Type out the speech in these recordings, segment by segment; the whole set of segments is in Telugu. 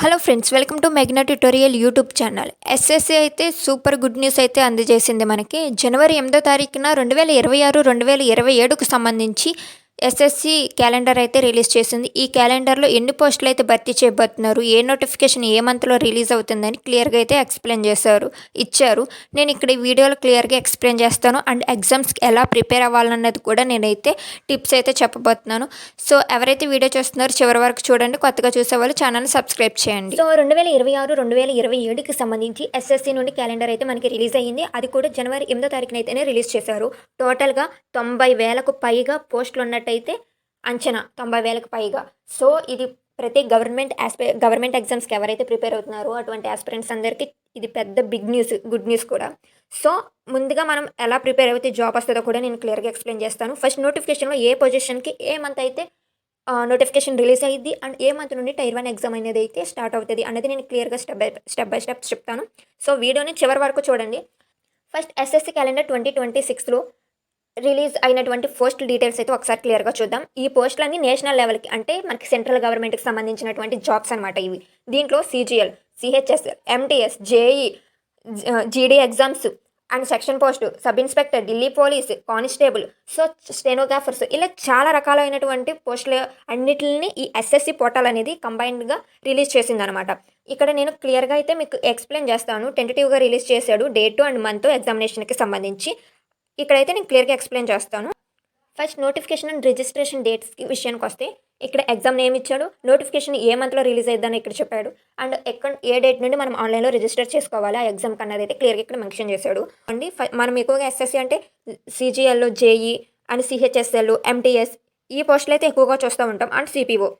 Hello friends, welcome to Magna tutorial YouTube channel. SSC అయితే సూపర్ గుడ్ న్యూస్ అయితే అందజేసింది మనకి. జనవరి 8వ తారీఖున 2026, 2027కు సంబంధించి ఎస్ఎస్సి క్యాలెండర్ అయితే రిలీజ్ చేసింది. ఈ క్యాలెండర్లో ఎన్ని పోస్టులు అయితే భర్తీ చేయబోతున్నారు, ఏ నోటిఫికేషన్ ఏ మంత్లో రిలీజ్ అవుతుందని క్లియర్గా అయితే ఎక్స్ప్లెయిన్ ఇచ్చారు. నేను ఇక్కడ ఈ వీడియోలో క్లియర్గా ఎక్స్ప్లెయిన్ చేస్తాను. అండ్ ఎగ్జామ్స్కి ఎలా ప్రిపేర్ అవ్వాలన్నది కూడా నేనైతే టిప్స్ అయితే చెప్పబోతున్నాను. సో ఎవరైతే వీడియో చూస్తున్నారో చివరి వరకు చూడండి. కొత్తగా చూసేవాళ్ళు ఛానల్ని సబ్స్క్రైబ్ చేయండి. సో 2026, 2027కి సంబంధించి ఎస్ఎస్సి నుండి క్యాలెండర్ అయితే మనకి రిలీజ్ అయ్యింది. అది కూడా జనవరి 8వ తారీఖున అయితేనే రిలీజ్ చేశారు. టోటల్గా 90,000కు పైగా పోస్టులు ఉన్నట్టయితే అంచనా, 90,000కు పైగా. సో ఇది ప్రతి గవర్నమెంట్ ఎగ్జామ్స్కి ఎవరైతే ప్రిపేర్ అవుతున్నారో అటువంటి ఆస్పిరెంట్స్ అందరికీ ఇది పెద్ద బిగ్ న్యూస్, గుడ్ న్యూస్ కూడా. సో ముందుగా మనం ఎలా ప్రిపేర్ అయితే జాబ్ వస్తుందో కూడా నేను క్లియర్గా ఎక్స్ప్లెయిన్ చేస్తాను. ఫస్ట్ నోటిఫికేషన్లో ఏ పొజిషన్కి ఏ మంత్ అయితే నోటిఫికేషన్ రిలీజ్ అయ్యింది అండ్ ఏ మంత్ నుండి టైర్ 1 ఎగ్జామ్ అనేది అయితే స్టార్ట్ అవుతుంది అనేది నేను క్లియర్గా స్టెప్ బై స్టెప్ చెప్తాను. సో వీడియోని చివరి వరకు చూడండి. ఫస్ట్ ఎస్ఎస్సి క్యాలెండర్ 2026లో రిలీజ్ అయినటువంటి పోస్ట్ డీటెయిల్స్ అయితే ఒకసారి క్లియర్గా చూద్దాం. ఈ పోస్టులన్నీ నేషనల్ లెవెల్కి, అంటే మనకి సెంట్రల్ గవర్నమెంట్కి సంబంధించినటువంటి జాబ్స్ అనమాట ఇవి. దీంట్లో సిజిఎల్, సిహెచ్ఎస్ఎల్, ఎంటీఎస్, జేఈ, జీడీ exams and section post, sub inspector, Delhi police, constable, so stenographers, ఇలా చాలా రకాలైనటువంటి పోస్టులు అన్నిటిని ఈ ఎస్ఎస్సి పోర్టల్ అనేది కంబైన్డ్గా రిలీజ్ చేసిందనమాట. ఇక్కడ నేను క్లియర్గా అయితే మీకు ఎక్స్ప్లెయిన్ చేస్తాను. టెంటేటివ్గా రిలీజ్ చేశాడు డేటు అండ్ మంత్ ఎగ్జామినేషన్కి సంబంధించి. ఇక్కడైతే నేను క్లియర్గా ఎక్స్ప్లెయిన్ చేస్తాను. First notification and registration dates విషయానికి వస్తే ఇక్కడ ఎగ్జామ్ నేమ్ ఇచ్చాడు, నోటిఫికేషన్ ఏ మంత్లో రిలీజ్ అయ్యిందని ఇక్కడ చెప్పాడు, అండ్ ఏ డేట్ నుండి మనం ఆన్లైన్లో రిజిస్టర్ చేసుకోవాలి ఆ ఎగ్జామ్కి అన్నది అయితే క్లియర్గా ఇక్కడ మెన్షన్ చేశాడు అండి. మనం ఎక్కువగా ఎస్ఎస్సి అంటే CGL, JEE and CHSL, MTS ఈ పోస్టులు అయితే ఎక్కువగా చూస్తూ ఉంటాం. అండ్ సిపిఓ,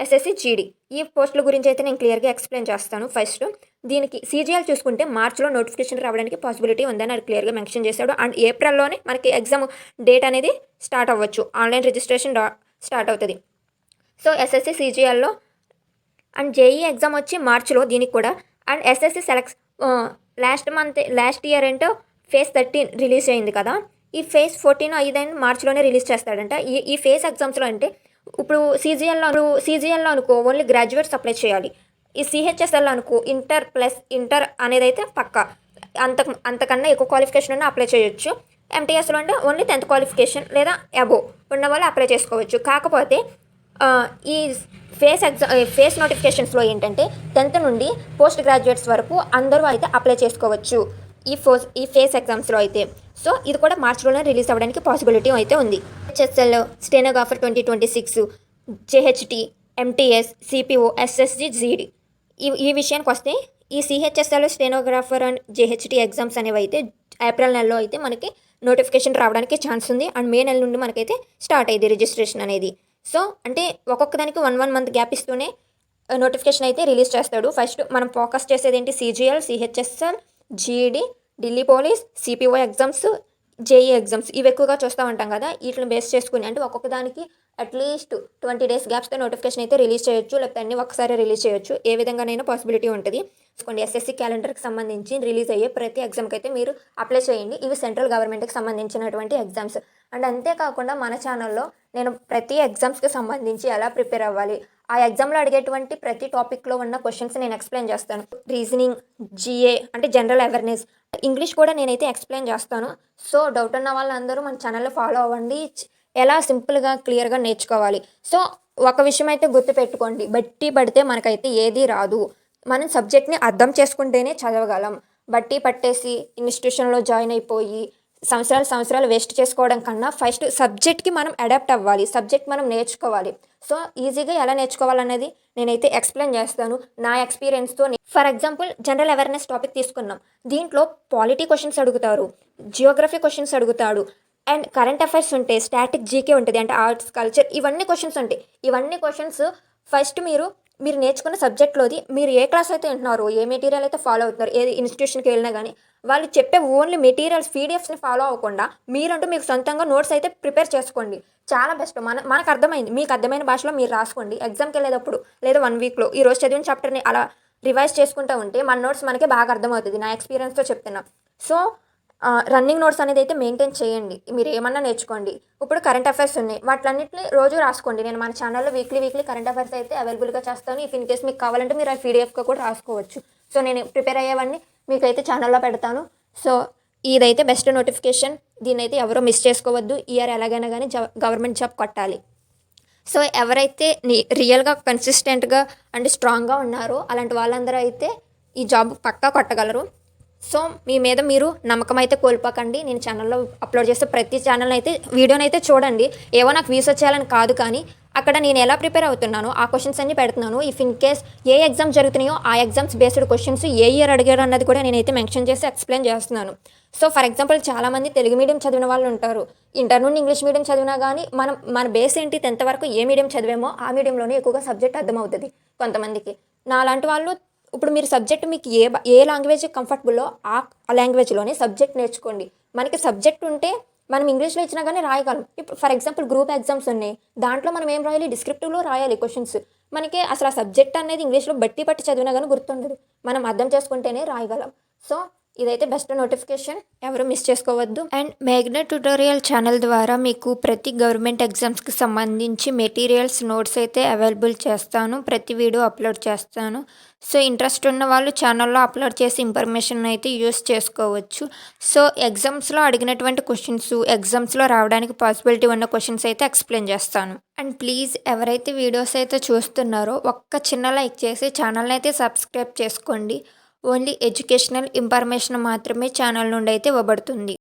ఎస్ఎస్సి, జీడీ ఈ పోస్టుల గురించి అయితే నేను క్లియర్గా ఎక్స్ప్లెయిన్ చేస్తాను. ఫస్ట్ దీనికి సిజిఎల్ చూసుకుంటే మార్చ్లో నోటిఫికేషన్ రావడానికి పాసిబిలిటీ ఉందని అది క్లియర్గా మెన్షన్ చేశాడు. అండ్ ఏప్రిల్లోనే మనకి ఎగ్జామ్ డేట్ అనేది స్టార్ట్ అవ్వచ్చు, ఆన్లైన్ రిజిస్ట్రేషన్ స్టార్ట్ అవుతుంది. సో ఎస్ఎస్సి, సిజిఎల్లో అండ్ జేఈ ఎగ్జామ్ వచ్చి మార్చ్లో దీనికి కూడా. అండ్ ఎస్ఎస్సి లాస్ట్ ఇయర్ ఏంటో ఫేజ్ 13 రిలీజ్ అయింది కదా, ఈ ఫేజ్ 14 ఐదైనా మార్చ్లోనే రిలీజ్ చేస్తాడంట. ఈ ఫేజ్ ఎగ్జామ్స్లో అంటే ఇప్పుడు సీజీఎల్లో అనుకో ఓన్లీ గ్రాడ్యుయేట్స్ అప్లై చేయాలి. ఈ సిహెచ్ఎస్ఎల్ అనుకో ఇంటర్ అనేది అయితే పక్క, అంతకన్నా ఎక్కువ క్వాలిఫికేషన్ ఉన్నా అప్లై చేయొచ్చు. ఎంటీఎస్లో అంటే ఓన్లీ 10th క్వాలిఫికేషన్ లేదా అబోవ్ ఉన్న వాళ్ళు అప్లై చేసుకోవచ్చు. కాకపోతే ఈ ఫేస్ నోటిఫికేషన్స్లో ఏంటంటే 10th నుండి పోస్ట్ గ్రాడ్యుయేట్స్ వరకు అందరూ అయితే అప్లై చేసుకోవచ్చు ఈ ఫేస్ ఎగ్జామ్స్లో అయితే. సో ఇది కూడా మార్చ్లోనే రిలీజ్ అవ్వడానికి పాసిబిలిటీ అయితే ఉంది. HSL, stenographer 2026, JHT, MTS, CPO, SSC, GD ఈ విషయానికి వస్తే ఈ CHSL, stenographer and JHT exams అనేవి అయితే ఏప్రిల్ నెలలో అయితే మనకి నోటిఫికేషన్ రావడానికి ఛాన్స్ ఉంది. అండ్ మే నెల నుండి మనకైతే స్టార్ట్ అయ్యింది రిజిస్ట్రేషన్ అనేది. సో అంటే ఒక్కొక్క దానికి 1 మంత్ గ్యాప్ ఇస్తూనే నోటిఫికేషన్ అయితే రిలీజ్ చేస్తాడు. ఫస్ట్ మనం ఫోకస్ చేసేది ఏంటి, సిజిఎల్, సిహెచ్ఎస్ఎల్, జీడీ, Delhi police, CPO exams, JEE exams ఇవి ఎక్కువగా చూస్తూ ఉంటాం కదా. వీటిని బేస్ చేసుకుని అంటే ఒక్కొక్క దానికి అట్లీస్ట్ 20 days గ్యాప్స్తో నోటిఫికేషన్ అయితే రిలీజ్ చేయొచ్చు, లేకపోతే అన్ని ఒక్కసారి రిలీజ్ చేయొచ్చు. ఏ విధంగానైనా పాసిబిలిటీ ఉంటుంది. చూసుకోండి, ఎస్ఎస్సి క్యాలెండర్కి సంబంధించి రిలీజ్ అయ్యే ప్రతి ఎగ్జామ్కి అయితే మీరు అప్లై చేయండి. ఇవి సెంట్రల్ గవర్నమెంట్కి సంబంధించినటువంటి ఎగ్జామ్స్. అండ్ అంతేకాకుండా మన ఛానల్లో నేను ప్రతి ఎగ్జామ్స్కి సంబంధించి ఎలా ప్రిపేర్ అవ్వాలి, ఆ ఎగ్జామ్లో అడిగేటువంటి ప్రతి టాపిక్లో ఉన్న క్వశ్చన్స్ నేను ఎక్స్ప్లెయిన్ చేస్తాను. రీజనింగ్, జిఏ అంటే జనరల్ అవేర్నెస్, ఇంగ్లీష్ కూడా నేనైతే ఎక్స్ప్లెయిన్ చేస్తాను. సో డౌట్ ఉన్న వాళ్ళందరూ మన ఛానల్లో ఫాలో అవ్వండి, ఎలా సింపుల్గా క్లియర్గా నేర్చుకోవాలి. సో ఒక విషయం అయితే గుర్తుపెట్టుకోండి, బట్టి పడితే మనకైతే ఏది రాదు. మనం సబ్జెక్ట్ని అర్థం చేసుకుంటేనే చదవగలం. బట్టి పట్టేసి ఇన్స్టిట్యూషన్లో జాయిన్ అయిపోయి సంవత్సరాలు వేస్ట్ చేసుకోవడం కన్నా ఫస్ట్ సబ్జెక్ట్కి మనం అడాప్ట్ అవ్వాలి, సబ్జెక్ట్ మనం నేర్చుకోవాలి. సో ఈజీగా ఎలా నేర్చుకోవాలనేది నేనైతే ఎక్స్ప్లెయిన్ చేస్తాను నా ఎక్స్పీరియన్స్తో. For example general awareness topic తీసుకున్నాం, దీంట్లో పాలిటీ క్వశ్చన్స్ అడుగుతారు, జియోగ్రఫీ క్వశ్చన్స్ అడుగుతాడు, అండ్ కరెంట్ అఫైర్స్ ఉంటాయి, స్టాటిక్ జీకే ఉంటుంది, అంటే ఆర్ట్స్, కల్చర్ ఇవన్నీ క్వశ్చన్స్ ఉంటాయి. ఇవన్నీ క్వశ్చన్స్ ఫస్ట్ మీరు నేర్చుకున్న సబ్జెక్ట్లోది మీరు ఏ క్లాస్ అయితే వింటున్నారో, ఏ మెటీరియల్ అయితే ఫాలో అవుతున్నారు, ఏ ఇన్స్టిట్యూషన్కి వెళ్ళినా కానీ వాళ్ళు చెప్పే ఓన్లీ మెటీరియల్స్ పీడిఎఫ్స్ని ఫాలో అవ్వకుండా మీరంటూ మీకు సొంతంగా నోట్స్ అయితే ప్రిపేర్ చేసుకోండి. చాలా బెస్ట్. మనకు అర్థమైంది, మీకు అర్థమైన భాషలో మీరు రాసుకోండి. ఎగ్జామ్కి వెళ్ళేటప్పుడు లేదా 1 weekలో ఈరోజు చదివిన చాప్టర్ని అలా రివైజ్ చేసుకుంటూ ఉంటే మన నోట్స్ మనకి బాగా అర్థమవుతుంది. నా ఎక్స్పీరియన్స్తో చెప్తున్నా. సో రన్నింగ్ నోట్స్ అనేది అయితే మెయింటైన్ చేయండి. మీరు ఏమన్నా నేర్చుకోండి. ఇప్పుడు కరెంట్ అఫైర్స్ ఉన్నాయి. వాటిలన్నిటిని రోజు రాసుకోండి. నేను మన ఛానల్‌లో వీక్లీ కరెంట్ అఫైర్స్ అయితే అవైలబుల్‌గా చేస్తాను. ఇఫ్ ఇన్ కేస్ మీకు కావాలంటే మీరు ఆ పీడీఎఫ్‌గా కూడా రాసుకోవచ్చు. సో, నేను ప్రిపేర్ అయ్యేవన్నీ మీకైతే ఛానల్‌లో పెడతాను. సో, ఇదైతే బెస్ట్ నోటిఫికేషన్. దీన్నైతే ఎవరు మిస్ చేసుకోవద్దు. ఈ ఇయర్ ఎలాగైనా గానీ గవర్నమెంట్ జాబ్ కొట్టాలి. సో, ఎవరైతే రియల్‌గా కన్సిస్టెంట్‌గా అండ్ స్ట్రాంగ్‌గా ఉన్నారో అలాంటి వాళ్ళందరూ అయితే ఈ జాబ్ పక్కా కొట్టగలరు. సో, మీ మీద మీరు నమ్మకం అయితే కోల్పోకండి. నేను ఛానల్‌లో అప్లోడ్ చేసే ప్రతి ఛానల్‌నైతే వీడియోనైతే చూడండి. ఏవో నాకు వ్యూస్ వచ్చేయాలని కాదు, కానీ అక్కడ నేను ఎలా ప్రిపేర్ అవుతున్నానో ఆ క్వెషన్స్ అన్నీ పెడుతున్నాను. If in case A exams జరుగుతున్నాయో ఆ ఎగ్జామ్స్ బేస్డ్ క్వెషన్స్ ఏ ఇయర్ అడిగారు అన్నది కూడా నేనైతే మెన్షన్ చేసి ఎక్స్‌ప్లెయిన్ చేస్తున్నాను. సో, ఫర్ ఎగ్జాంపుల్ చాలామంది తెలుగు మీడియం చదివిన వాళ్ళు ఉంటారు. ఇంటర్ నుండి ఇంగ్లీష్ మీడియం చదివినా కానీ మన బేస్ ఏంటి 10th వరకు ఏ మీడియం చదివామో ఆ మీడియంలోనే ఎక్కువగా సబ్జెక్ట్ అర్థమవుతది కొంతమందికి. నాలాంటి వాళ్ళు ఇప్పుడు మీరు సబ్జెక్ట్ మీకు ఏ లాంగ్వేజ్ కంఫర్టబుల్లో ఆ లాంగ్వేజ్‌లోనే సబ్జెక్ట్ నేర్చుకోండి. మనకి సబ్జెక్ట్ ఉంటే మనం ఇంగ్లీష్‌లో ఇచ్చినా గానీ రాయగలం. ఇప్పుడు ఫర్ ఎగ్జాంపుల్ గ్రూప్ ఎగ్జామ్స్ ఉన్నాయి. దాంట్లో మనం ఏం రాయాలి? డిస్క్రిప్టివ్‌లో రాయాలి క్వెషన్స్. మనకి అసలు ఆ సబ్జెక్ట్ అనేది ఇంగ్లీష్‌లో బట్టి పట్టి చదివినా గానీ గుర్తుండదు. మనం అర్థం చేసుకుంటేనే రాయగలం. సో, ఇదైతే బెస్ట్ నోటిఫికేషన్. ఎవరు మిస్ చేసుకోవద్దు. అండ్ మేఘ్నా ట్యుటోరియల్ ఛానల్ ద్వారా మీకు ప్రతి గవర్నమెంట్ ఎగ్జామ్స్కి సంబంధించి మెటీరియల్స్ నోట్స్ అయితే అవైలబుల్ చేస్తాను. ప్రతి వీడియో అప్లోడ్ చేస్తాను. సో, ఇంట్రెస్ట్ ఉన్న వాళ్ళు ఛానల్లో అప్లోడ్ చేసి ఇన్ఫర్మేషన్ అయితే యూస్ చేసుకోవచ్చు. సో, ఎగ్జామ్స్లో అడిగినటువంటి క్వశ్చన్స్ ఎగ్జామ్స్లో రావడానికి పాసిబిలిటీ ఉన్న క్వశ్చన్స్ అయితే ఎక్స్ప్లెయిన్ చేస్తాను. అండ్ ప్లీజ్ ఎవరైతే వీడియోస్ అయితే చూస్తున్నారో ఒక్క చిన్న లైక్ చేసి ఛానల్ని అయితే సబ్స్క్రైబ్ చేసుకోండి. ఓన్లీ ఎడ్యుకేషనల్ ఇన్ఫర్మేషన్ మాత్రమే ఛానల్ నుండి అయితే ఇవ్వబడుతుంది.